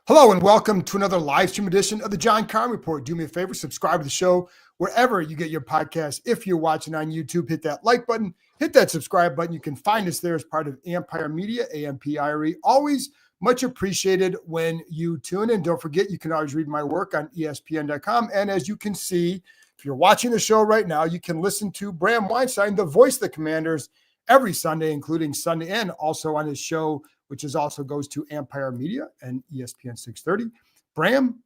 Hello and welcome to another live stream edition of the John Keim Report. Do me a favor, subscribe to the show wherever you get your podcast. If you're watching on YouTube, hit that like button, hit that subscribe button. You can find us there as part of Empire Media, AMPIRE. Always much appreciated when you tune in. Don't forget, you can always read my work on ESPN.com. And as you can see, if you're watching the show right now, you can listen to Bram Weinstein, the voice of the Commanders, every Sunday, including Sunday, and also on his show, which is also goes to Empire Media and ESPN 630. Bram,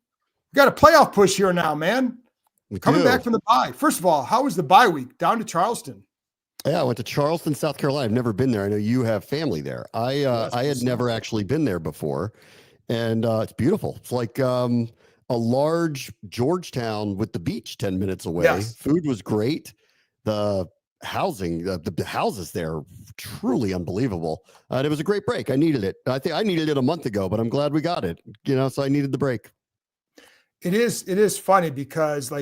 we got a playoff push here now, man. Coming back from the bye. First of all, how was the bye week? Down to Charleston. Yeah, I went to Charleston, South Carolina. I've never been there. I know you have family there. I had never actually been there before, and it's beautiful. It's like a large Georgetown with the beach 10 minutes away. Yes. Food was great. The housing, the houses there, truly unbelievable. And it was a great break. I needed it. I think I needed it a month ago, but I'm glad we got it. So I needed the break. It is funny because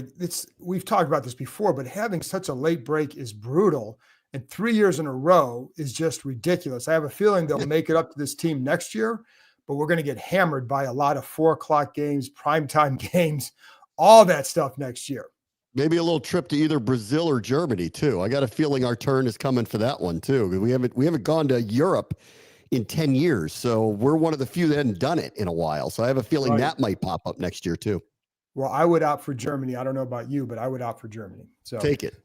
we've talked about this before, but having such a late break is brutal. And 3 years in a row is just ridiculous. I have a feeling they'll make it up to this team next year, but we're going to get hammered by a lot of 4 o'clock games, primetime games, all that stuff next year. Maybe a little trip to either Brazil or Germany too. I got a feeling our turn is coming for that one too. We haven't gone to Europe in 10 years. So we're one of the few that hadn't done it in a while. So I have a feeling that might pop up next year too. Well, I would opt for Germany. I don't know about you, but I would opt for Germany. So take it.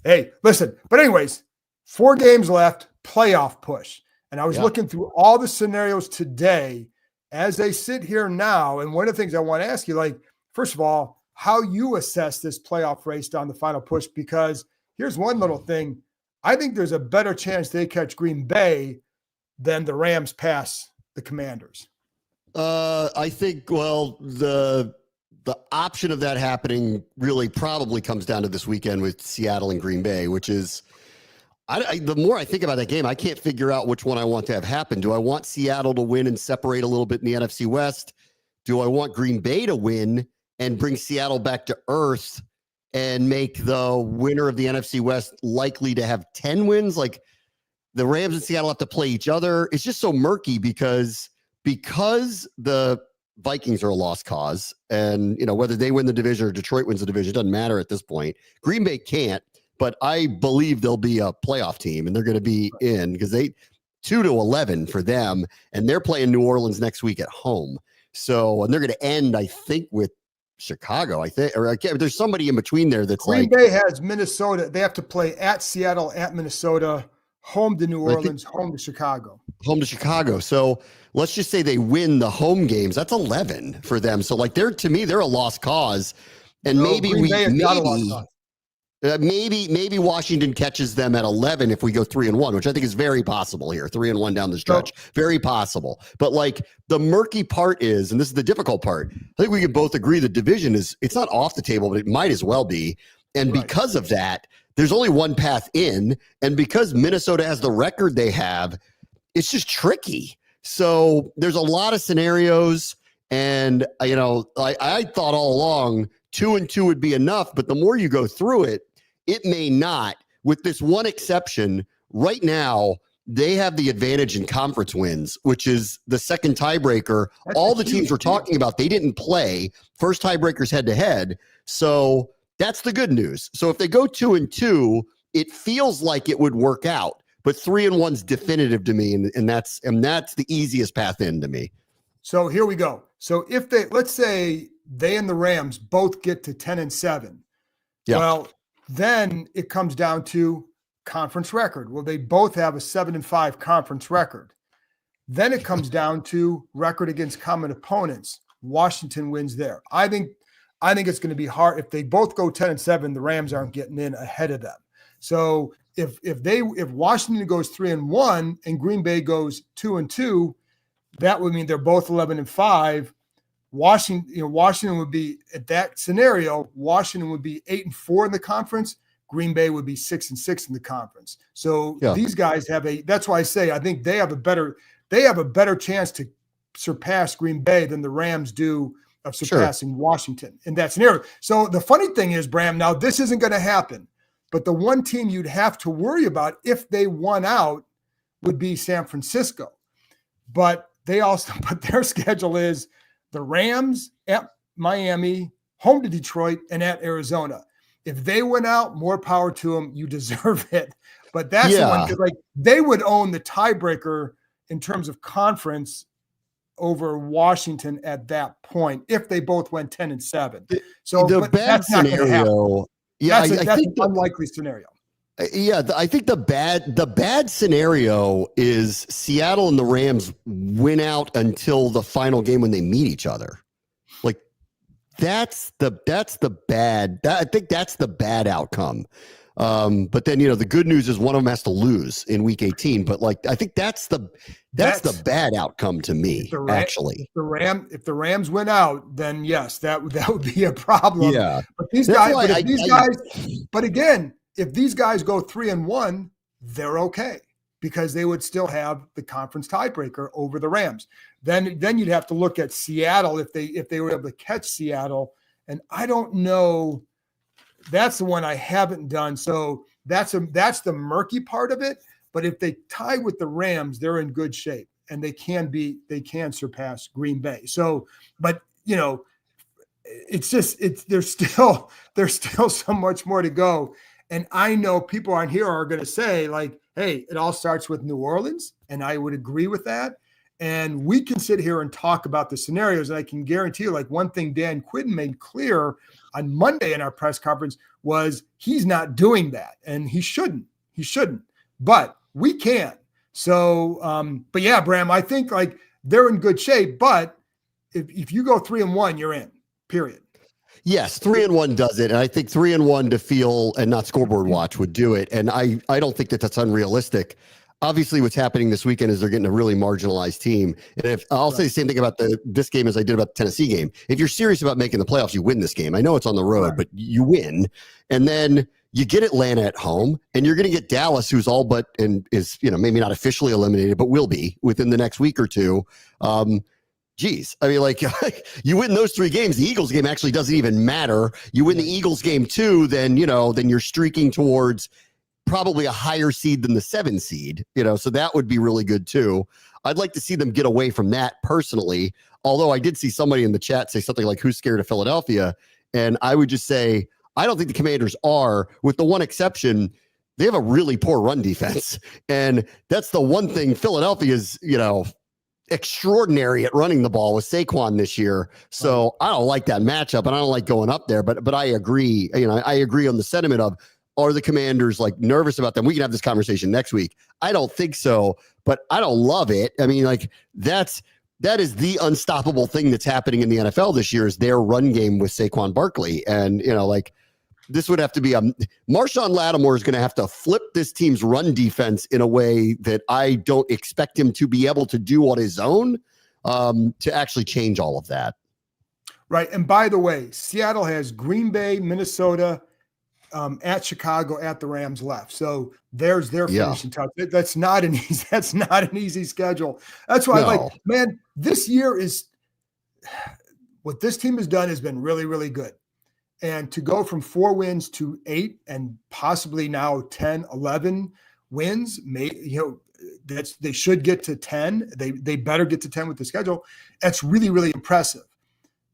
Hey, listen, but anyways, 4 games left, playoff push. And I was looking through all the scenarios today as they sit here now. And one of the things I want to ask you, first of all, how you assess this playoff race down the final push, because here's one little thing. I think there's a better chance they catch Green Bay than the Rams pass the Commanders. I think, the option of that happening really probably comes down to this weekend with Seattle and Green Bay, which is, the more I think about that game, I can't figure out which one I want to have happen. Do I want Seattle to win and separate a little bit in the NFC West? Do I want Green Bay to win and bring Seattle back to earth and make the winner of the NFC West likely to have 10 wins? Like, the Rams and Seattle have to play each other. It's just so murky because the Vikings are a lost cause, and whether they win the division or Detroit wins the division, it doesn't matter at this point. Green Bay can't, but I believe they'll be a playoff team and they're going to be in because 2-11 for them, and they're playing New Orleans next week at home. So, and they're going to end, I think, with Chicago, there's somebody in between there that's Green Bay has Minnesota. They have to play at Seattle, at Minnesota, home to New Orleans, home to Chicago. Home to Chicago. So let's just say they win the home games. That's 11 for them. So to me, they're a lost cause. And maybe Washington catches them at 11 if we go 3-1, which I think is very possible here. 3-1 down the stretch, very possible. But the murky part is, and this is the difficult part, I think we can both agree the division it's not off the table, but it might as well be. And because of that, there's only one path in. And because Minnesota has the record they have, it's just tricky. So there's a lot of scenarios. And, I thought all along 2-2 would be enough. But the more you go through it, it may not. With this one exception, right now, they have the advantage in conference wins, which is the second tiebreaker. All the teams we're talking about, they didn't play. First tiebreakers head-to-head. So that's the good news. So if they go 2-2, it feels like it would work out. But 3-1's definitive to me, and that's the easiest path in to me. So here we go. So if let's say they and the Rams both get to 10-7. Yeah. Well, then it comes down to conference record. Well, they both have a 7-5 conference record. Then it comes down to record against common opponents. Washington wins there. I think it's going to be hard. If they both go 10-7, the Rams aren't getting in ahead of them. So if Washington goes 3-1 and Green Bay goes 2-2, that would mean they're both 11-5. Washington would be, at that scenario, Washington would be 8-4 in the conference. Green Bay would be 6-6 in the conference. So these guys that's why I say I think they have a better chance to surpass Green Bay than the Rams do of surpassing Washington in that scenario. So the funny thing is, Bram, now this isn't going to happen, but the one team you'd have to worry about if they won out would be San Francisco. But their schedule is the Rams at Miami, home to Detroit, and at Arizona. If they went out, more power to them. You deserve it. But that's the one, because like they would own the tiebreaker in terms of conference over Washington at that point if they both went 10-7. So the bad scenario, that's an unlikely scenario. Yeah, I think the bad scenario is Seattle and the Rams win out until the final game when they meet each other. Like I think that's the bad outcome. But then, the good news is one of them has to lose in week 18. But like, I think that's the bad outcome to me, actually. If the Rams win out, then yes, that would be a problem. Yeah. But again, if these guys go 3-1, they're okay because they would still have the conference tiebreaker over the Rams. Then you'd have to look at Seattle if they were able to catch Seattle. And I don't know. That's the one I haven't done. So that's the murky part of it. But if they tie with the Rams, they're in good shape and they can surpass Green Bay. So, but there's still so much more to go. And I know people on here are going to say like, hey, it all starts with New Orleans. And I would agree with that. And we can sit here and talk about the scenarios. And I can guarantee you, like, one thing Dan Quinn made clear on Monday in our press conference was he's not doing that. And he shouldn't. But we can. So, but yeah, Bram, I think like they're in good shape. But if you go 3-1, you're in, period. Yes, 3-1 does it. And I think 3-1 to feel and not scoreboard watch would do it. And I don't think that that's unrealistic. Obviously, what's happening this weekend is they're getting a really marginalized team. And if I'll say the same thing about this game as I did about the Tennessee game. If you're serious about making the playoffs, you win this game. I know it's on the road, but you win. And then you get Atlanta at home, and you're going to get Dallas, who's all but and is maybe not officially eliminated, but will be within the next week or two. Geez, I mean, like you win those 3 games, the Eagles game actually doesn't even matter. You win the Eagles game too, then you're streaking towards probably a higher seed than the 7 seed, so that would be really good too. I'd like to see them get away from that personally. Although I did see somebody in the chat say something like, who's scared of Philadelphia? And I would just say, I don't think the Commanders are, with the one exception. They have a really poor run defense. And that's the one thing. Philadelphia is, extraordinary at running the ball with Saquon this year. So I don't like that matchup and I don't like going up there, but I agree. I agree on the sentiment of, are the Commanders like nervous about them? We can have this conversation next week. I don't think so, but I don't love it. I mean, like that is the unstoppable thing that's happening in the NFL this year is their run game with Saquon Barkley. And, this would have to be Marshawn Lattimore is going to have to flip this team's run defense in a way that I don't expect him to be able to do on his own to actually change all of that. Right. And by the way, Seattle has Green Bay, Minnesota, at Chicago, at the Rams left. So there's their finishing touch. That's not an easy schedule. That's why man, this year is what this team has done has been really, really good. And to go from 4 wins to 8 and possibly now 10, 11 wins, they should get to 10. They better get to 10 with the schedule. That's really, really impressive.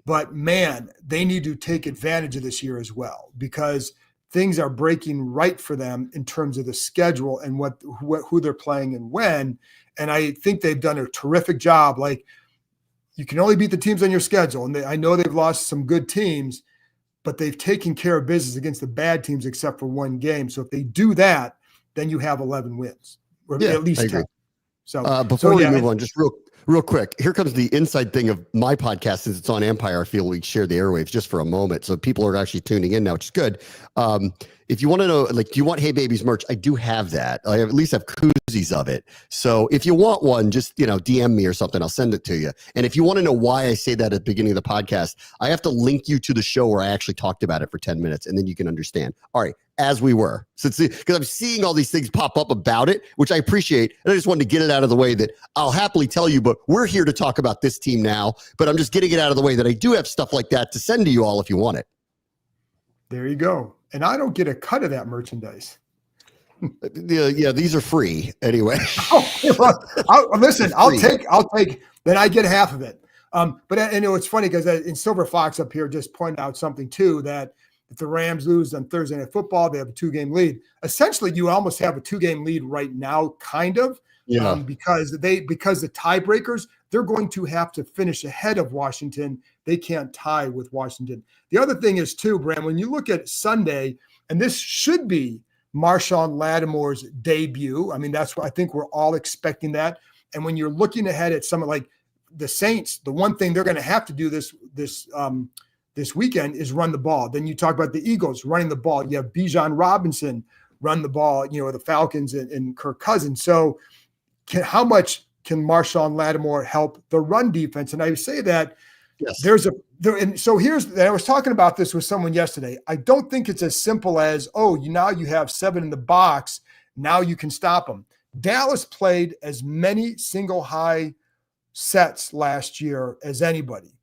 But man, they need to take advantage of this year as well because things are breaking right for them in terms of the schedule and who they're playing and when. And I think they've done a terrific job. Like, you can only beat the teams on your schedule. And I know they've lost some good teams, but they've taken care of business against the bad teams except for 1 game. So if they do that, then you have 11 wins, or at least 10. So before we move on, just real quick, here comes the inside thing of my podcast. Since it's on Empire, I feel we share the airwaves just for a moment. So people are actually tuning in now, which is good. If you want to know, like, do you want Hey Babies merch? I do have that. I at least have koozies of it. So if you want one, just, DM me or something. I'll send it to you. And if you want to know why I say that at the beginning of the podcast, I have to link you to the show where I actually talked about it for 10 minutes, and then you can understand. All right. As we were, because I'm seeing all these things pop up about it, which I appreciate. And I just wanted to get it out of the way that I'll happily tell you, but we're here to talk about this team now. But I'm just getting it out of the way that I do have stuff like that to send to you all if you want it. There you go. And I don't get a cut of that merchandise. Yeah, these are free anyway. Listen, I'll take, then I get half of it. But it's funny because in Silver Fox up here just pointed out something too, that if the Rams lose on Thursday Night Football, they have a 2-game lead. Essentially, you almost have a 2-game lead right now, kind of, because the tiebreakers, they're going to have to finish ahead of Washington. They can't tie with Washington. The other thing is too, Bram, when you look at Sunday, and this should be Marshawn Lattimore's debut. I mean, that's what I think we're all expecting that. And when you're looking ahead at someone like the Saints, the one thing they're going to have to do this weekend is run the ball. Then you talk about the Eagles running the ball. You have Bijan Robinson run the ball, the Falcons and Kirk Cousins. So how much can Marshawn Lattimore help the run defense? And I say that and so I was talking about this with someone yesterday. I don't think it's as simple as, now you have 7 in the box. Now you can stop them. Dallas played as many single high sets last year as anybody.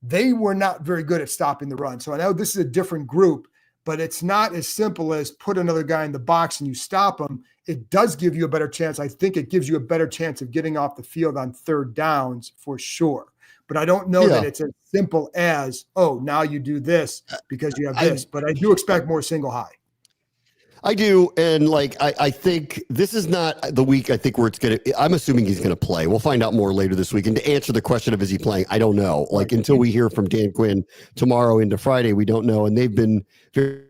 They were not very good at stopping the run. So I know this is a different group, but it's not as simple as put another guy in the box and you stop him. It does give you a better chance. I think it gives you a better chance of getting off the field on third downs for sure. But I don't know that it's as simple as, now you do this because you have this. But I do expect more single high. I do. And I think this is not the week I think where I'm assuming he's going to play. We'll find out more later this week. And to answer the question of is he playing, I don't know. Until we hear from Dan Quinn tomorrow into Friday, we don't know. And they've been very,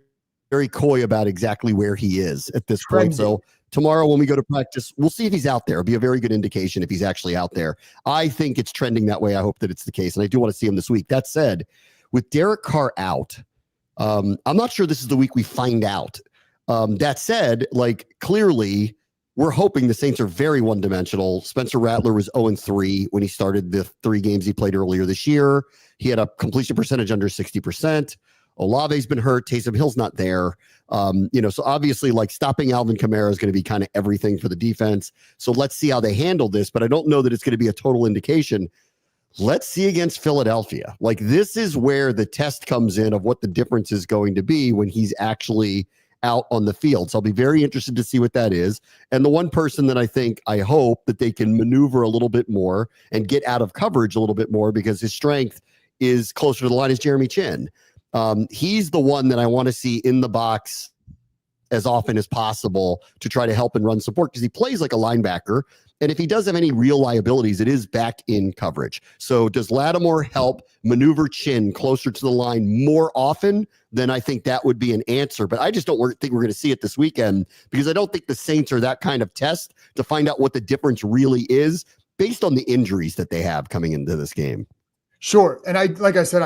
very coy about exactly where he is at this point. So tomorrow when we go to practice, we'll see if he's out there. It'll be a very good indication if he's actually out there. I think it's trending that way. I hope that it's the case. And I do want to see him this week. That said, with Derek Carr out, I'm not sure this is the week we find out. That said, clearly we're hoping the Saints are very one-dimensional. Spencer Rattler was 0-3 when he started the 3 games he played earlier this year. He had a completion percentage under 60%. Olave's been hurt. Taysom Hill's not there. So obviously stopping Alvin Kamara is going to be kind of everything for the defense. So let's see how they handle this, but I don't know that it's going to be a total indication. Let's see against Philadelphia. This is where the test comes in of what the difference is going to be when he's actually out on the field. So I'll be very interested to see what that is. And the one person that I hope that they can maneuver a little bit more and get out of coverage a little bit more because his strength is closer to the line is Jeremy Chin. He's the one that I want to see in the box as often as possible to try to help and run support because he plays like a linebacker. And if he does have any real liabilities, it is back in coverage. So does Lattimore help maneuver Chin closer to the line more often? Then I think that would be an answer. But I just don't think we're going to see it this weekend because I don't think the Saints are that kind of test to find out what the difference really is based on the injuries that they have coming into this game. Sure. And I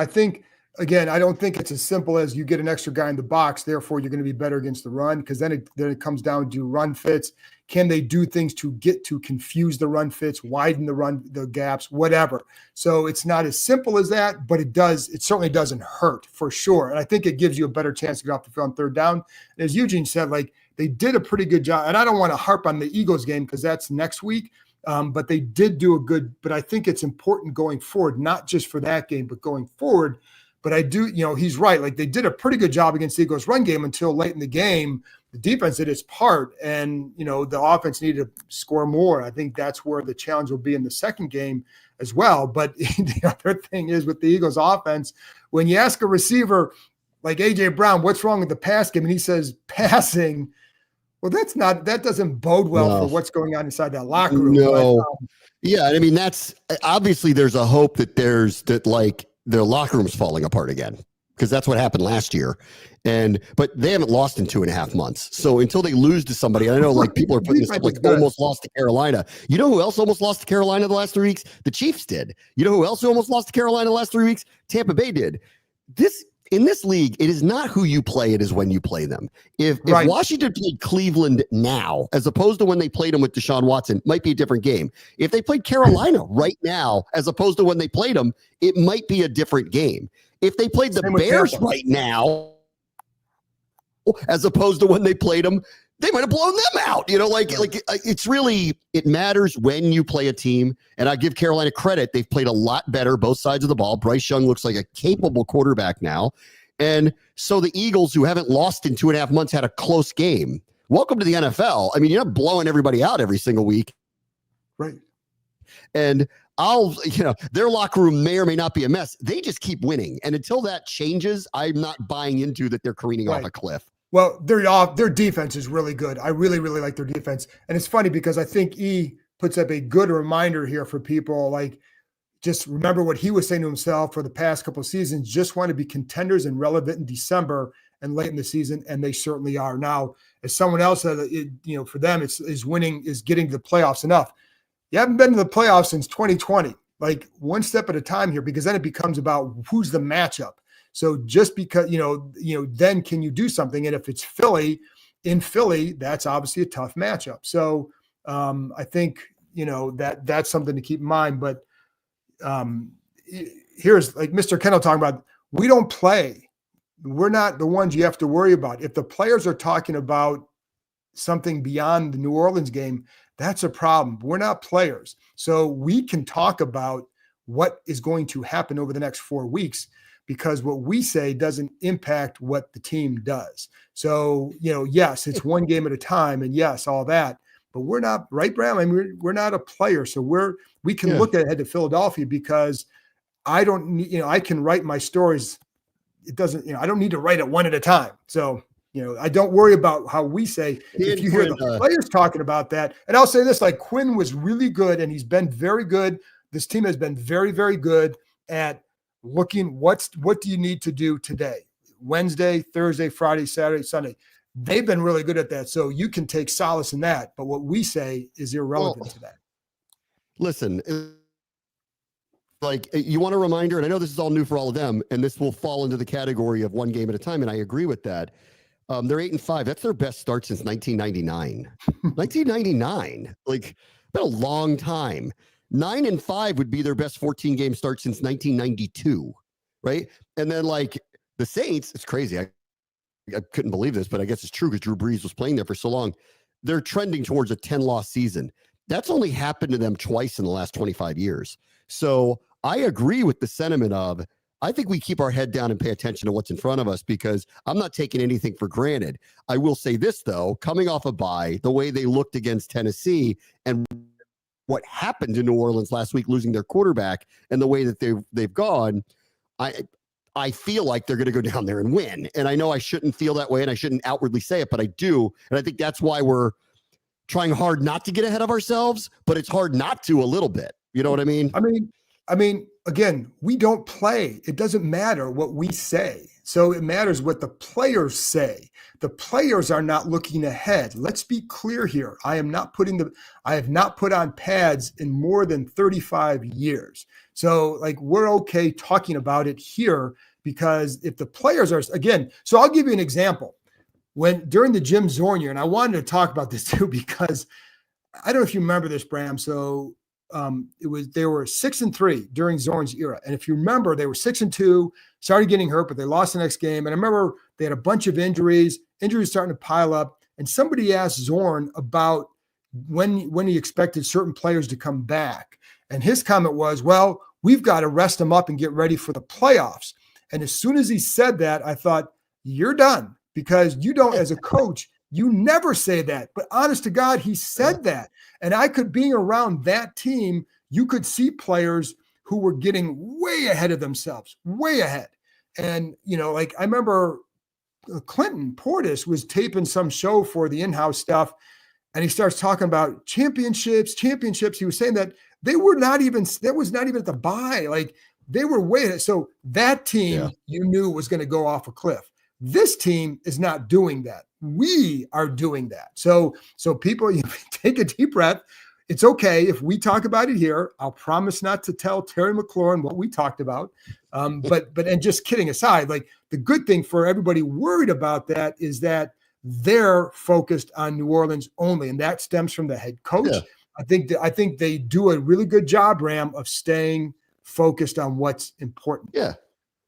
think, again, I don't think it's as simple as you get an extra guy in the box, therefore you're going to be better against the run, because then it comes down to run fits. Can they do things to get to confuse the run fits, widen the gaps, whatever? So it's not as simple as that, but it certainly doesn't hurt for sure. And I think it gives you a better chance to get off the field on third down. And as Eugene said, they did a pretty good job. And I don't want to harp on the Eagles game because that's next week. But they did do but I think it's important going forward, not just for that game, but going forward. But I do, he's right. They did a pretty good job against the Eagles run game until late in the game. The defense did its part, and, the offense needed to score more. I think that's where the challenge will be in the second game as well. But the other thing is with the Eagles offense, when you ask a receiver like A.J. Brown, what's wrong with the pass game? And he says passing. Well, that doesn't bode well for what's going on inside that locker room. No. Yeah. I mean, that's obviously there's a hope that their locker room's falling apart again, because that's what happened last year. But they haven't lost in 2.5 months. So until they lose to somebody, I know people are putting this up almost lost to Carolina. You know who else almost lost to Carolina the last 3 weeks? The Chiefs did. You know who else almost lost to Carolina the last 3 weeks? Tampa Bay did. In this league, it is not who you play, it is when you play them. If Washington played Cleveland now, as opposed to when they played them with Deshaun Watson, might be a different game. If they played Carolina right now, as opposed to when they played them, it might be a different game. If they played the Bears right now, as opposed to when they played them, they might have blown them out. It's really, it matters when you play a team. And I give Carolina credit. They've played a lot better, both sides of the ball. Bryce Young looks like a capable quarterback now. And so the Eagles, who haven't lost in 2.5 months, had a close game. Welcome to the NFL. I mean, you're not blowing everybody out every single week. Right. And their locker room may or may not be a mess. They just keep winning. And until that changes, I'm not buying into that they're careening off a cliff. Well, their defense is really good. I really, really like their defense. And it's funny because I think E puts up a good reminder here for people. Like, just remember what he was saying to himself for the past couple of seasons. Just want to be contenders and relevant in December and late in the season, and they certainly are. Now, as someone else said, for them, is winning, is getting to the playoffs enough. You haven't been to the playoffs since 2020. Like, one step at a time here, because then it becomes about who's the matchup. So just because, then can you do something? And if it's Philly, that's obviously a tough matchup. So I think, that's something to keep in mind. But here's like Mr. Kendall talking about, we don't play. We're not the ones you have to worry about. If the players are talking about something beyond the New Orleans game, that's a problem. We're not players. So we can talk about what is going to happen over the next 4 weeks, because what we say doesn't impact what the team does. So, yes, it's one game at a time, and yes, all that, but we're not, right, Bram? I mean, we're not a player. So we can look ahead to Philadelphia, because I don't need, I can write my stories. It doesn't, I don't need to write it one at a time. So, I don't worry about how we say. If you hear the players talking about that, and I'll say this, like, Quinn was really good, and he's been very good. This team has been very, very good at looking what do you need to do today, Wednesday, Thursday, Friday, Saturday, Sunday. They've been really good at that. So you can take solace in that. But what we say is irrelevant to that. Listen, like, you want a reminder, and I know this is all new for all of them, and this will fall into the category of one game at a time, and I agree with that. They're 8-5. That's their best start since 1999. 1999, like, been a long time. 9-5 would be their best 14-game start since 1992, right? And then, like, the Saints, it's crazy. I couldn't believe this, but I guess it's true because Drew Brees was playing there for so long. They're trending towards a 10-loss season. That's only happened to them twice in the last 25 years. So I agree with the sentiment of, I think we keep our head down and pay attention to what's in front of us, because I'm not taking anything for granted. I will say this, though, coming off a bye, the way they looked against Tennessee and what happened in New Orleans last week, losing their quarterback, and the way that they've gone, I feel like they're going to go down there and win. And I know I shouldn't feel that way, and I shouldn't outwardly say it, but I do. And I think that's why we're trying hard not to get ahead of ourselves, but it's hard not to a little bit. You know what I mean? I mean, again, we don't play. It doesn't matter what we say. So it matters what the players say. The players are not looking ahead. Let's be clear here. I have not put on pads in more than 35 years. So, like, we're okay talking about it here, because if the players are, again, so I'll give you an example. During the Jim Zorn year, and I wanted to talk about this too, because I don't know if you remember this, Bram. So they were 6-3 during Zorn's era. And if you remember, they were 6-2, started getting hurt, but they lost the next game. And I remember they had a bunch of injuries starting to pile up. And somebody asked Zorn about when he expected certain players to come back. And his comment was, well, we've got to rest them up and get ready for the playoffs. And as soon as he said that, I thought, you're done, because you don't, as a coach, you never say that. But honest to God, he said that. And being around that team, you could see players who were getting way ahead of themselves, way ahead. And, like, I remember Clinton Portis was taping some show for the in-house stuff, and he starts talking about championships. He was saying that that was not even at the bye. Like, they were way ahead. So that team, you knew was going to go off a cliff. This team is not doing that. We are doing that. So people, you take a deep breath. It's okay if we talk about it here. I'll promise not to tell Terry McLaurin what we talked about. But and just kidding aside, like, the good thing for everybody worried about that is that they're focused on New Orleans only, and that stems from the head coach. Yeah. I think they do a really good job, Ram, of staying focused on what's important. Yeah.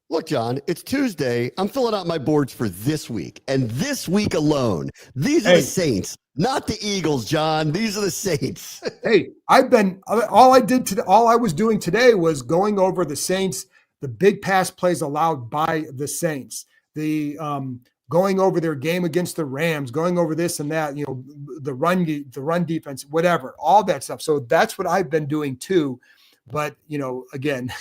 Look, John, it's Tuesday. I'm filling out my boards for this week, and this week alone. These are the Saints, not the Eagles, John. These are the Saints. Hey, all I was doing today was going over the Saints, the big pass plays allowed by the Saints, the going over their game against the Rams, going over this and that, the run defense, whatever, all that stuff. So that's what I've been doing too. But again,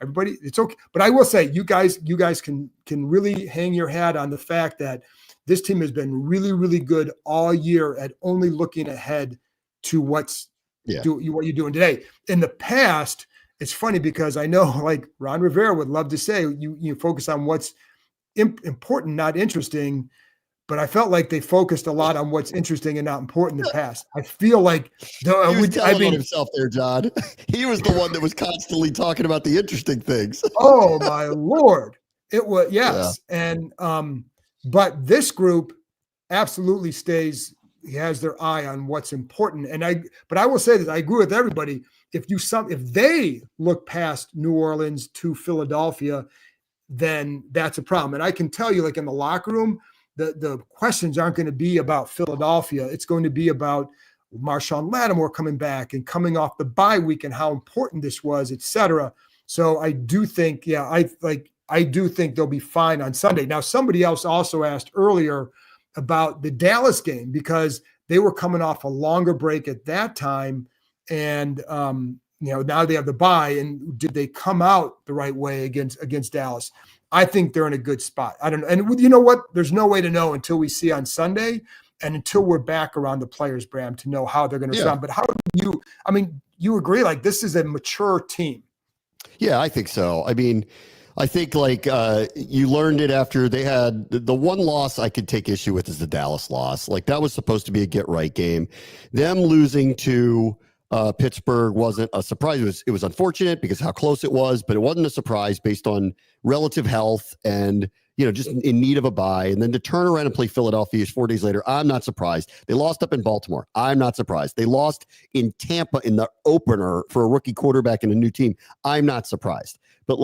everybody, it's okay. But I will say, you guys can really hang your hat on the fact that this team has been really, really good all year at only looking ahead to what you're doing today. In the past, it's funny because I know, like Ron Rivera would love to say, you focus on what's important, not interesting. But I felt like they focused a lot on what's interesting and not important in the past. I feel like he was telling on himself there, John. He was the one that was constantly talking about the interesting things. Oh my Lord. It was, yes. Yeah. And but this group absolutely has their eye on what's important. But I will say that I agree with everybody. If they look past New Orleans to Philadelphia, then that's a problem. And I can tell you, like in the locker room, the questions aren't going to be about Philadelphia. It's going to be about Marshawn Lattimore coming back and coming off the bye week and how important this was, et cetera. So I do think, I do think they'll be fine on Sunday. Now, somebody else also asked earlier about the Dallas game because they were coming off a longer break at that time. And, now they have the bye, and did they come out the right way against Dallas? I think they're in a good spot. I don't know. And you know what? There's no way to know until we see on Sunday and until we're back around the players, Bram, to know how they're going to respond. But how do you agree? Like, this is a mature team. Yeah, I think so. I mean, I think you learned it after they had the one loss I could take issue with is the Dallas loss. Like, that was supposed to be a get right game. Them losing to Pittsburgh wasn't a surprise. It was unfortunate because how close it was, but it wasn't a surprise based on relative health and, just in need of a bye. And then to turn around and play Philadelphia 4 days later, I'm not surprised. They lost up in Baltimore. I'm not surprised. They lost in Tampa in the opener for a rookie quarterback and a new team. I'm not surprised. But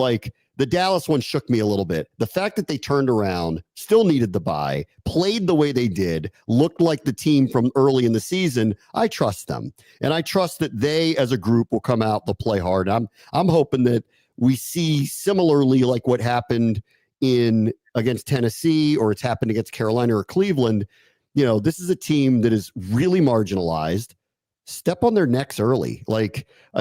the Dallas one shook me a little bit. The fact that they turned around, still needed the bye, played the way they did, looked like the team from early in the season, I trust them. And I trust that they, as a group, will come out, they'll play hard. I'm hoping that we see similarly like what happened against Tennessee, or it's happened against Carolina or Cleveland. This is a team that is really marginalized. Step on their necks early.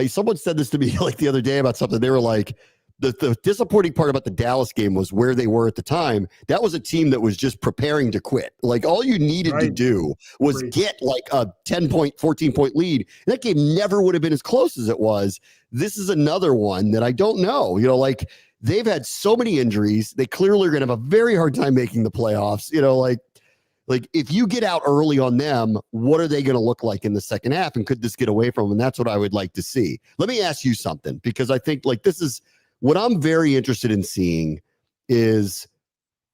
Someone said this to me the other day about something. They were like, the disappointing part about the Dallas game was where they were at the time. That was a team that was just preparing to quit. All you needed to do was get a 10-point, 14-point lead. And that game never would have been as close as it was. This is another one that I don't know. They've had so many injuries. They clearly are going to have a very hard time making the playoffs. If you get out early on them, what are they going to look like in the second half? And could this get away from them? And that's what I would like to see. Let me ask you something, because I think this is what I'm very interested in seeing is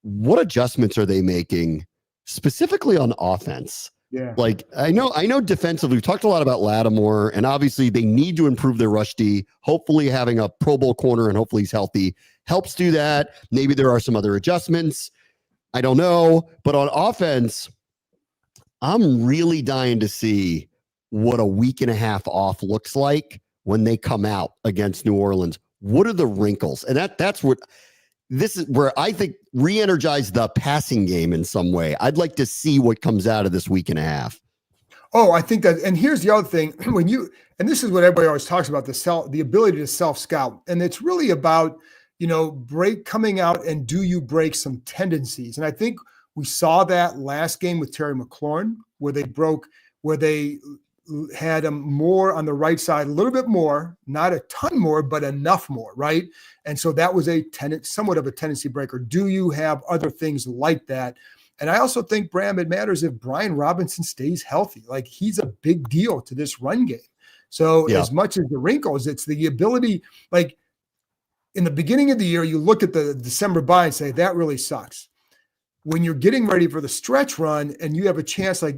what adjustments are they making specifically on offense? Yeah. I know defensively, we've talked a lot about Lattimore, and obviously they need to improve their rush D. Hopefully having a Pro Bowl corner and hopefully he's healthy helps do that. Maybe there are some other adjustments. I don't know. But on offense, I'm really dying to see what a week and a half off looks like when they come out against New Orleans. What are the wrinkles? And this is where I think re-energize the passing game in some way. I'd like to see what comes out of this week and a half. Oh, I think that, and here's the other thing, and this is what everybody always talks about, the ability to self-scout. And it's really about, coming out and do you break some tendencies? And I think we saw that last game with Terry McLaurin, where they had him more on the right side, a little bit more, not a ton more, but enough more, right? And so that was somewhat of a tendency breaker. Do you have other things like that? And I also think, Bram, it matters if Brian Robinson stays healthy. He's a big deal to this run game. So as much as the wrinkles, it's the ability, in the beginning of the year, you look at the December bye and say, that really sucks. When you're getting ready for the stretch run and you have a chance to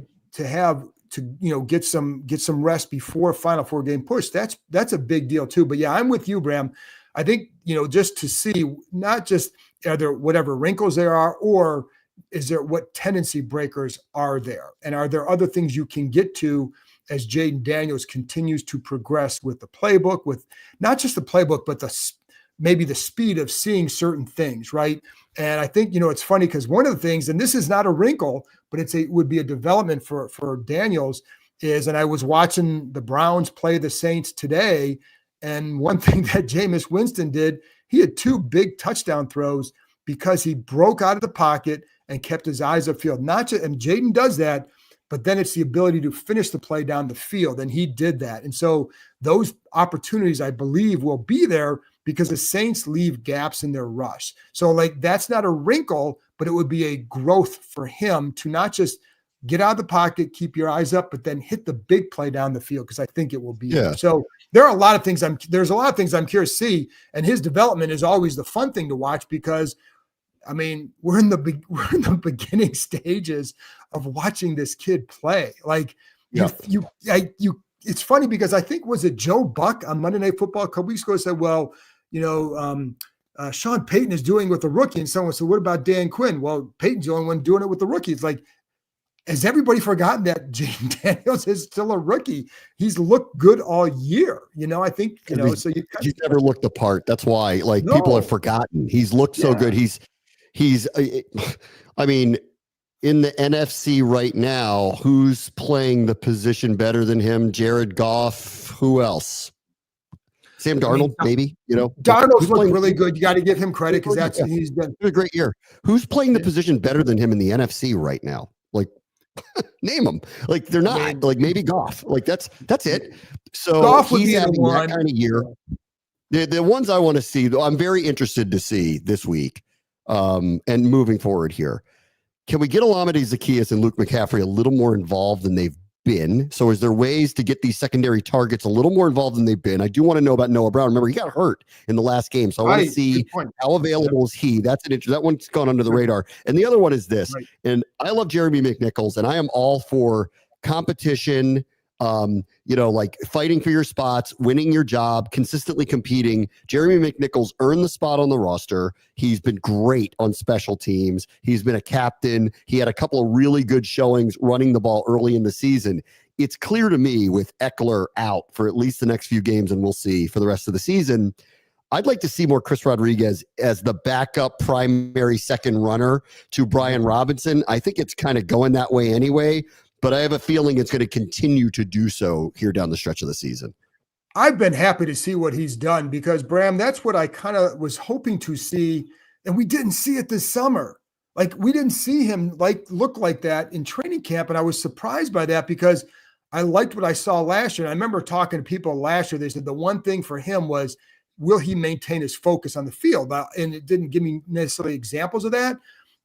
get some rest before Final Four game push, that's a big deal too. But yeah, I'm with you, Bram. I think, just to see not just are there whatever wrinkles there are, or is there what tendency breakers are there? And are there other things you can get to as Jaden Daniels continues to progress with the playbook, with not just the playbook, but maybe the speed of seeing certain things, right? And I think, it's funny because one of the things, and this is not a wrinkle, but it would be a development for Daniels is, and I was watching the Browns play the Saints today, And one thing that Jameis Winston did, he had 2 big touchdown throws because he broke out of the pocket and kept his eyes upfield. Not just, and Jaden does that, but then it's the ability to finish the play down the field. And he did that. And so those opportunities, I believe, will be there because the Saints leave gaps in their rush. So like, that's not a wrinkle, but it would be a growth for him to not just get out of the pocket, keep your eyes up, but then hit the big play down the field, because I think it will be there. So there are a lot of things there's a lot of things I'm curious to see, and his development is always the fun thing to watch, because I mean, we're in the beginning stages of watching this kid play. Like it's funny because I think, was it Joe Buck on Monday Night Football a couple weeks ago said, well, Sean Payton is doing with the rookie, and someone said, what about Dan Quinn? Well, Payton's the only one doing it with the rookie. It's like, has everybody forgotten that Jaden Daniels is still a rookie? He's looked good all year. I think, so he's never looked the part. That's why people have forgotten. He's looked so good. I mean, in the NFC right now, who's playing the position better than him? Jared Goff. Who else? Sam Darnold, maybe. Darnold's looked really good. You got to give him credit, because he's been a great year. Who's playing the position better than him in the NFC right now? Like, name them. Like, they're not. Like, maybe Goff. Like, that's it. So Goff would he's be having the one. that kind of year. The ones I want to see, though, I'm very interested to see this week. And moving forward here, can we get Olamide Zaccheaus and Luke McCaffrey a little more involved than they've been? So is there ways to get these secondary targets a little more involved than they've been? I do want to know about Noah Brown. Remember, he got hurt in the last game, so I want to see how available is he. That's an interesting. That one's gone under the radar. And the other one is this. Right. And I love Jeremy McNichols, and I am all for competition. Like fighting for your spots, winning your job, consistently competing. Jeremy McNichols earned the spot on the roster. He's been great on special teams. He's been a captain. He had a couple of really good showings running the ball early in the season. It's clear to me, with Eckler out for at least the next few games, and we'll see for the rest of the season, I'd like to see more Chris Rodriguez as the backup primary second runner to Brian Robinson. I think it's kind of going that way anyway, but I have a feeling it's going to continue to do so here down the stretch of the season. I've been happy to see what he's done, because, Bram, that's what I kind of was hoping to see, and we didn't see it this summer. Like, we didn't see him look like that in training camp, and I was surprised by that, because I liked what I saw last year. And I remember talking to people last year. They said the one thing for him was, will he maintain his focus on the field? And it didn't give me necessarily examples of that,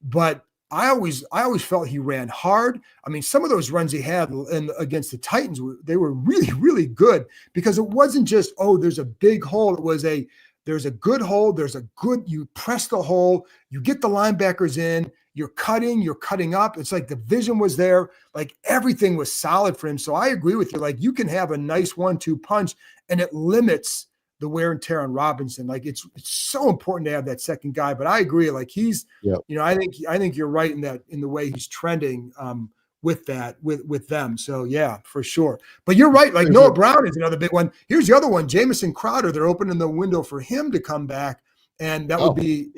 but I always felt he ran hard. I mean, some of those runs he had against the Titans, they were really, really good, because it wasn't just, there's a big hole. It was there's a good hole. You press the hole, you get the linebackers in, you're cutting up. It's like the vision was there. Like, everything was solid for him. So I agree with you. Like, you can have a nice 1-2 punch, and it limits the wear and tear on Robinson. Like, it's so important to have that second guy. But I agree. Like, he's, I think you're right in the way he's trending with them. So yeah, for sure. But you're right. Like, Noah Brown is another big one. Here's the other one, Jamison Crowder. They're opening the window for him to come back, and that would be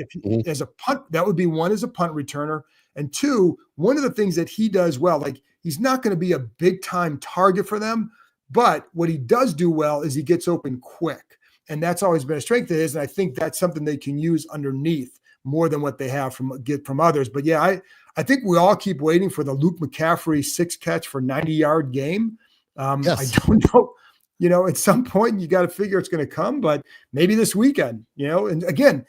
as a punt. That would be one, as a punt returner, and two, one of the things that he does well. Like, he's not going to be a big time target for them, but what he does do well is he gets open quick. And that's always been a strength of his. And I think that's something they can use underneath more than what they have from others. But yeah, I think we all keep waiting for the Luke McCaffrey 6-catch for 90-yard game. Yes. I don't know, at some point you got to figure it's going to come, but maybe this weekend, and again,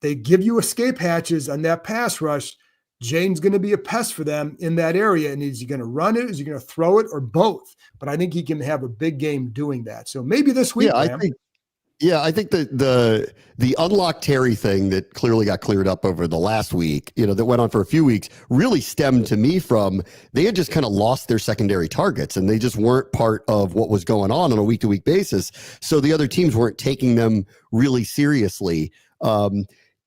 they give you escape hatches on that pass rush. Jane's going to be a pest for them in that area. And is he going to run it? Is he going to throw it, or both? But I think he can have a big game doing that. So maybe this week. I think the unlock Terry thing that clearly got cleared up over the last week, that went on for a few weeks, really stemmed to me from they had just kind of lost their secondary targets, and they just weren't part of what was going on a week-to-week basis. So the other teams weren't taking them really seriously.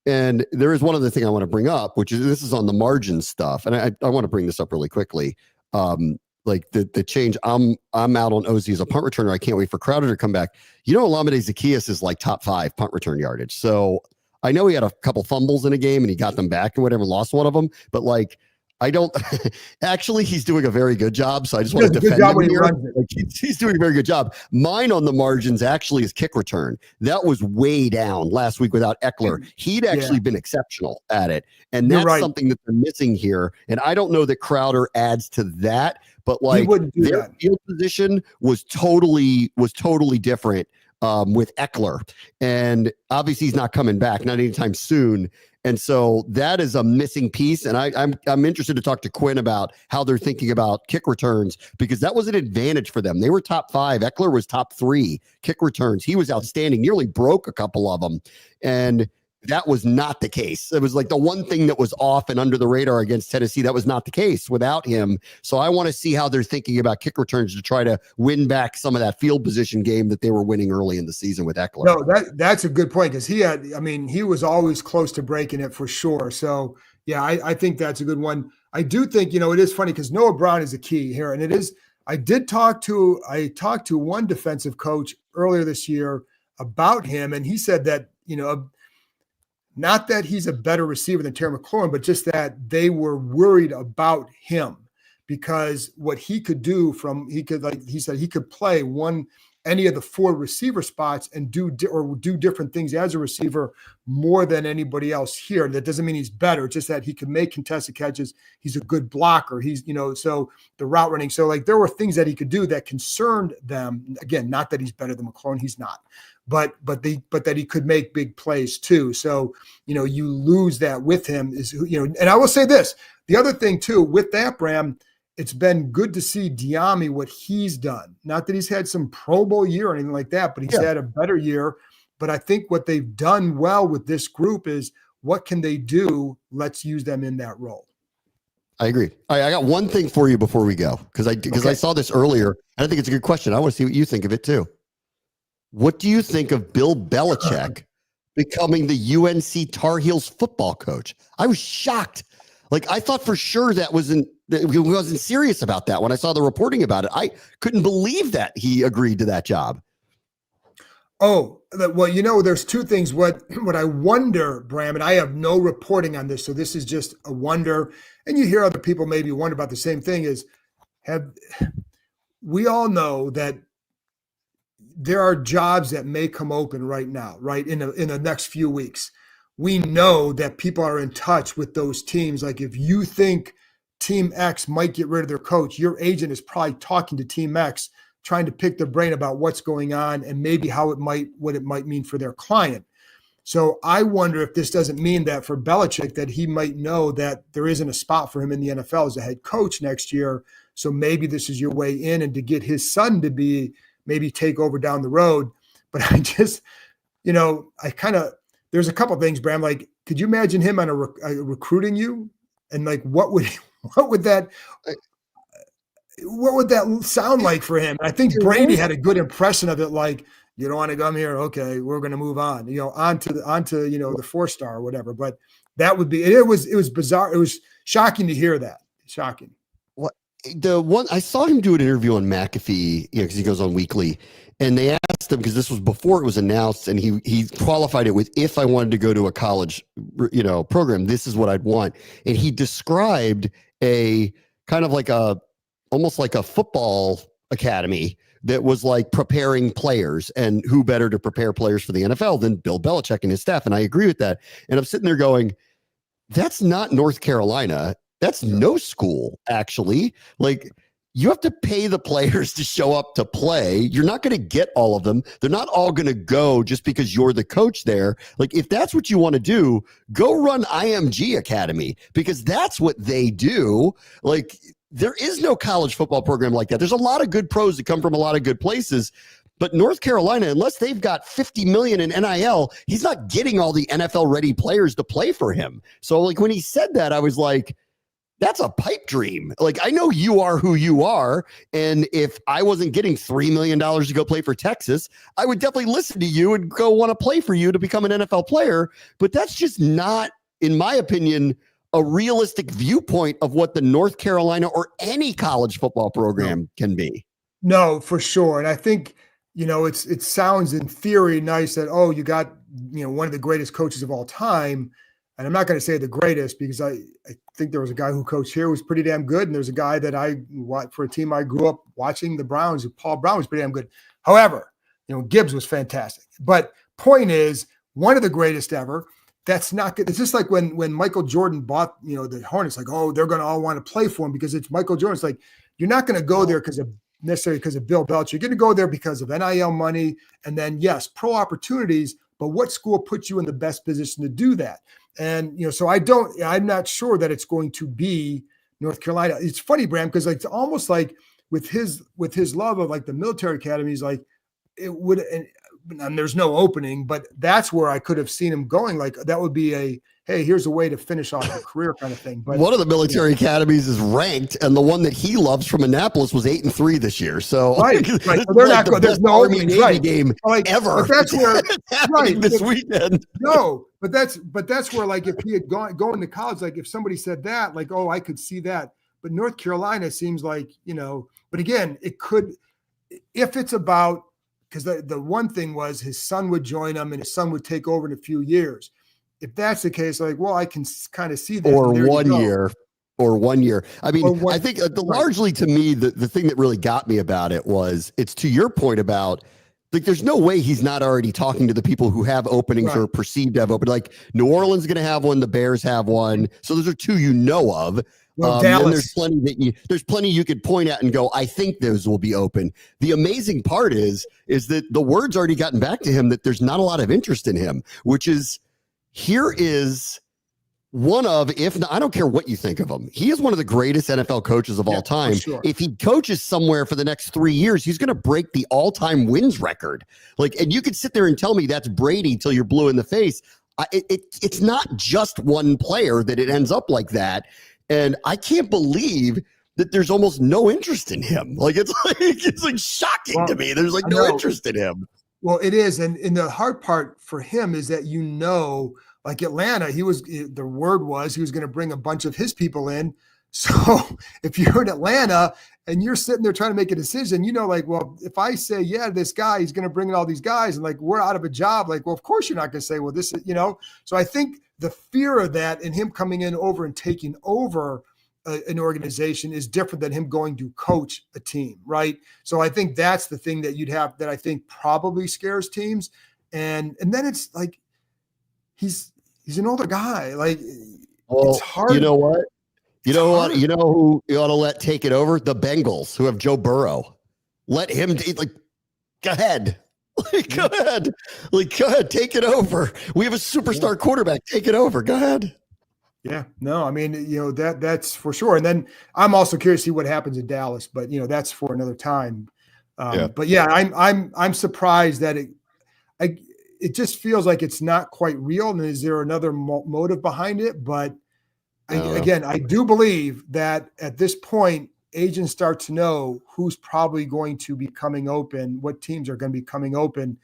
And there is one other thing I want to bring up, which is, this is on the margin stuff. And I want to bring this up really quickly. Like the change, I'm out on Ozzy as a punt returner. I can't wait for Crowder to come back. Olamide Zaccheaus is like top 5 punt return yardage. So I know he had a couple fumbles in a game and he got them back and whatever, lost one of them. But like, I don't actually, he's doing a very good job. So I just He want does to a good defend job him when he here. runs it. Like, he's doing a very good job. Mine on the margins actually is kick return. That was way down last week without Eckler. He'd actually been exceptional at it. And You're that's right. something that they're missing here. And I don't know that Crowder adds to that, but He like wouldn't do their that. field position was totally different with Eckler. And obviously he's not coming back, not anytime soon. And so that is a missing piece. And I'm interested to talk to Quinn about how they're thinking about kick returns, because that was an advantage for them. They were top 5. Eckler was top 3 kick returns. He was outstanding, nearly broke a couple of them. And that was not the case. It was like the one thing that was off and under the radar against Tennessee. That was not the case without him. So I want to see how they're thinking about kick returns to try to win back some of that field position game that they were winning early in the season with Eckler. No, that's a good point, because he was always close to breaking it for sure. So yeah, I think that's a good one. I do think, it is funny because Noah Brown is a key here. And it is, I talked to one defensive coach earlier this year about him. And he said that, not that he's a better receiver than Terry McLaurin, but just that they were worried about him because what he could do he said he could play any of the 4 receiver spots and do different things as a receiver more than anybody else here. That doesn't mean he's better, just that he can make contested catches. He's a good blocker. He's, so the route running. So like there were things that he could do that concerned them. Again, not that he's better than McLaurin. He's not. But that he could make big plays too. So, you lose that with him and I will say this, the other thing too, with that, Bram, it's been good to see Diami, what he's done. Not that he's had some Pro Bowl year or anything like that, but he's had a better year. But I think what they've done well with this group is what can they do? Let's use them in that role. I agree. All right, I got one thing for you before we go, because I saw this earlier, and I think it's a good question. I want to see what you think of it too. What do you think of Bill Belichick becoming the UNC Tar Heels football coach? I was shocked. Like, I thought for sure that he wasn't serious about that when I saw the reporting about it. I couldn't believe that he agreed to that job. Oh, well, there's 2 things. What I wonder, Bram, and I have no reporting on this, so this is just a wonder, and you hear other people maybe wonder about the same thing, is we all know that there are jobs that may come open right now, right? In the next few weeks. We know that people are in touch with those teams. Like if you think Team X might get rid of their coach, your agent is probably talking to Team X, trying to pick their brain about what's going on and maybe what it might mean for their client. So I wonder if this doesn't mean that for Belichick that he might know that there isn't a spot for him in the NFL as a head coach next year. So maybe this is your way in and to get his son to maybe take over down the road. But I just, there's a couple of things, Bram, like, could you imagine him on recruiting you? And like, what would that sound like for him? And I think Brady had a good impression of it. Like, you don't want to come here. Okay, we're going to move on, onto the 4-star or whatever. But that would be, it was bizarre. It was shocking to hear that. Shocking. The one I saw him do an interview on McAfee, because he goes on weekly, and they asked him, because this was before it was announced, and he qualified it with, if I wanted to go to a college, program, this is what I'd want. And he described a kind of like almost like a football academy that was like preparing players, and who better to prepare players for the NFL than Bill Belichick and his staff. And I agree with that. And I'm sitting there going, that's not North Carolina. That's no school, actually. Like, you have to pay the players to show up to play. You're not going to get all of them. They're not all going to go just because you're the coach there. Like, if that's what you want to do, go run IMG Academy, because that's what they do. Like, there is no college football program like that. There's a lot of good pros that come from a lot of good places. But North Carolina, unless they've got $50 million in NIL, he's not getting all the NFL-ready players to play for him. So, like, when he said that, I was like, that's a pipe dream. Like, I know you are who you are. And if I wasn't getting $3 million to go play for Texas, I would definitely listen to you and go want to play for you to become an NFL player. But that's just not, in my opinion, a realistic viewpoint of what the North Carolina or any college football program can be. No, for sure. And I think, it sounds in theory nice that, you got, one of the greatest coaches of all time. and I'm not going to say the greatest because I think there was a guy who coached here who was pretty damn good. And there's a guy that for a team I grew up watching, the Browns, Paul Brown was pretty damn good. However, Gibbs was fantastic. But point is, one of the greatest ever. That's not good. It's just like when Michael Jordan bought, the Hornets, like, oh, they're going to all want to play for him because it's Michael Jordan. It's like, you're not going to go there necessarily because of Bill Belichick. You're going to go there because of NIL money. And then, yes, pro opportunities, but what school puts you in the best position to do that? And, so I'm not sure that it's going to be North Carolina. It's funny, Bram, because it's almost like with his love of like the military academies, like it would, and there's no opening, but that's where I could have seen him going. Like that would be hey, here's a way to finish off a career kind of thing. But one of the military academies is ranked, and the one that he loves from Annapolis was 8-3 this year. So right. So they're not good. There's no Army Navy game ever. But that's where happening this weekend. No, but that's where, like, if he had going to college, like if somebody said that, like, oh, I could see that. But North Carolina seems like, but again, it could, if it's about, because the one thing was his son would join him and his son would take over in a few years. If that's the case, like, well, I can kind of see that. Or 1 year. I mean, I think largely to me, the thing that really got me about it was it's to your point about, like, there's no way he's not already talking to the people who have openings or perceived to have open. Like New Orleans is going to have one. The Bears have one. So those are two of. Well, and there's plenty you could point at and go, I think those will be open. The amazing part is that the word's already gotten back to him that there's not a lot of interest in him, which is, here is one of, if not, I don't care what you think of him. He is one of the greatest NFL coaches of all time. Sure. If he coaches somewhere for the next 3 years, he's going to break the all-time wins record. Like, and you could sit there and tell me that's Brady till you're blue in the face. It's not just one player that it ends up like that. And I can't believe that there's almost no interest in him. Like, it's like shocking to me. There's like no interest in him. Well, it is. And the hard part for him is that, like Atlanta, the word was he was going to bring a bunch of his people in. So if you're in Atlanta and you're sitting there trying to make a decision, like, well, if I say, yeah, this guy, he's going to bring in all these guys and like, we're out of a job. Like, well, of course you're not going to say, well, this is, so I think the fear of that and him coming in over and taking over an organization is different than him going to coach a team. Right. So I think that's the thing that you'd have that I think probably scares teams. And then it's like, he's an older guy. Like, it's hard. You know what? You know who you ought to let take it over? The Bengals, who have Joe Burrow. Let him go ahead. Go ahead, take it over. We have a superstar quarterback. Take it over. Go ahead. Yeah, no, I mean, that's for sure. And then I'm also curious to see what happens in Dallas, but that's for another time. But yeah, I'm surprised that it just feels like it's not quite real. And is there another motive behind it? But I do believe that at this point, agents start to know who's probably going to be coming open, what teams are going to be coming open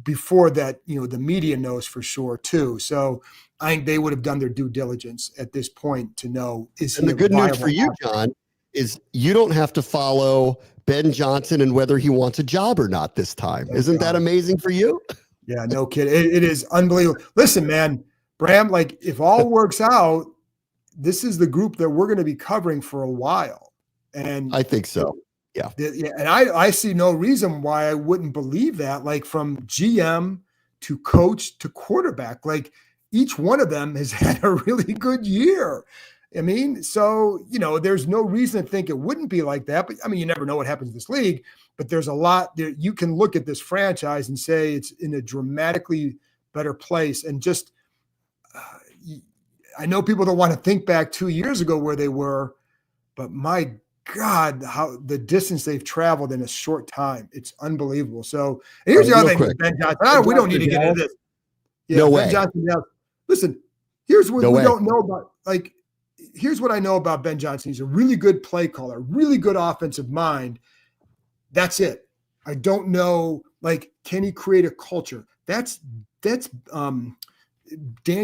before that, the media knows for sure too. So I think they would have done their due diligence at this point to know. And the good news for you, John, is you don't have to follow Ben Johnson and whether he wants a job or not this time. Isn't that amazing for you? Yeah, no kid. It is unbelievable. Listen, man, Bram, like if all works out, this is the group that we're going to be covering for a while. And I think so. Yeah. And I see no reason why I wouldn't believe that, like from GM to coach to quarterback, like each one of them has had a really good year. I mean, so, there's no reason to think it wouldn't be like that. But I mean, you never know what happens in this league, but there's a lot there. You can look at this franchise and say it's in a dramatically better place. And just, I know people don't want to think back 2 years ago where they were, but my God, how the distance they've traveled in a short time. It's unbelievable. So here's the other thing with Ben Johnson. We don't need to get into this. Yeah, no Ben way. Johnson, listen, here's what we don't know about. Like, here's what I know about Ben Johnson. He's a really good play caller, really good offensive mind. That's it. I don't know, like, can he create a culture? That's Dan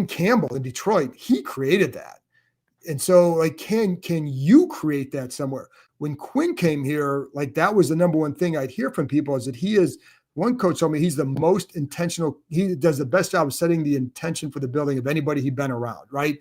Campbell in Detroit. He created that. And so, like, can you create that somewhere? When Quinn came here, like, that was the number one thing I'd hear from people is that he is one coach told me he's the most intentional. He does the best job of setting the intention for the building of anybody he'd been around. Right.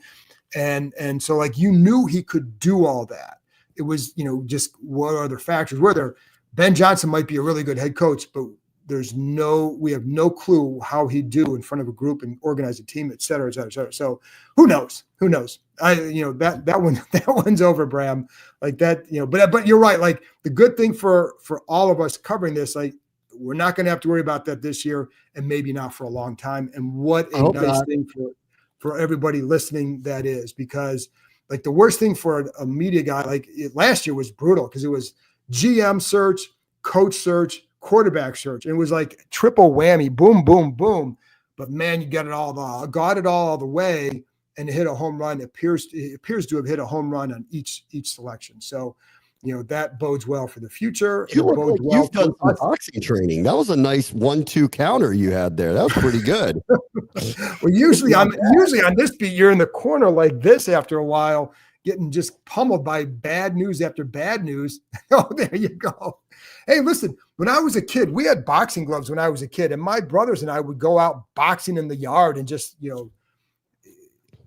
And so like, you knew he could do all that. It was, just what other factors were there? Ben Johnson might be a really good head coach, but we have no clue how he'd do in front of a group and organize a team, et cetera, et cetera, et cetera. So who knows? That one's over, Bram. Like that, but you're right. Like, the good thing for all of us covering this, like, we're not going to have to worry about that this year, and maybe not for a long time. And what a nice thing for everybody listening that is, because like the worst thing for a media guy, like last year was brutal because it was GM search, coach search, quarterback search. And it was like triple whammy, boom, boom, boom. But man, you got it all the way and hit a home run. It appears to have hit a home run on each selection. So, that bodes well for the future. You look like you've done some boxing training. That was a nice 1-2 counter you had there. That was pretty good. Well, usually on this beat, you're in the corner like this after a while, getting just pummeled by bad news after bad news. Oh, there you go. Hey, listen, when I was a kid, we had boxing gloves when I was a kid, and my brothers and I would go out boxing in the yard and just,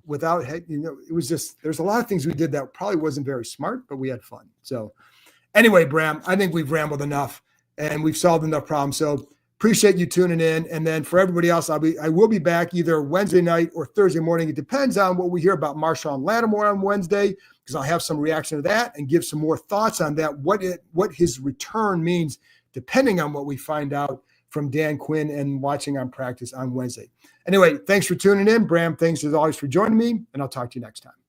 without, it was just, there's a lot of things we did that probably wasn't very smart, but we had fun. So anyway, Bram, I think we've rambled enough and we've solved enough problems. So appreciate you tuning in. And then for everybody else, I will be back either Wednesday night or Thursday morning. It depends on what we hear about Marshawn Lattimore on Wednesday, because I'll have some reaction to that and give some more thoughts on that, what his return means, depending on what we find out from Dan Quinn and watching on practice on Wednesday. Anyway, thanks for tuning in. Bram, thanks as always for joining me, and I'll talk to you next time.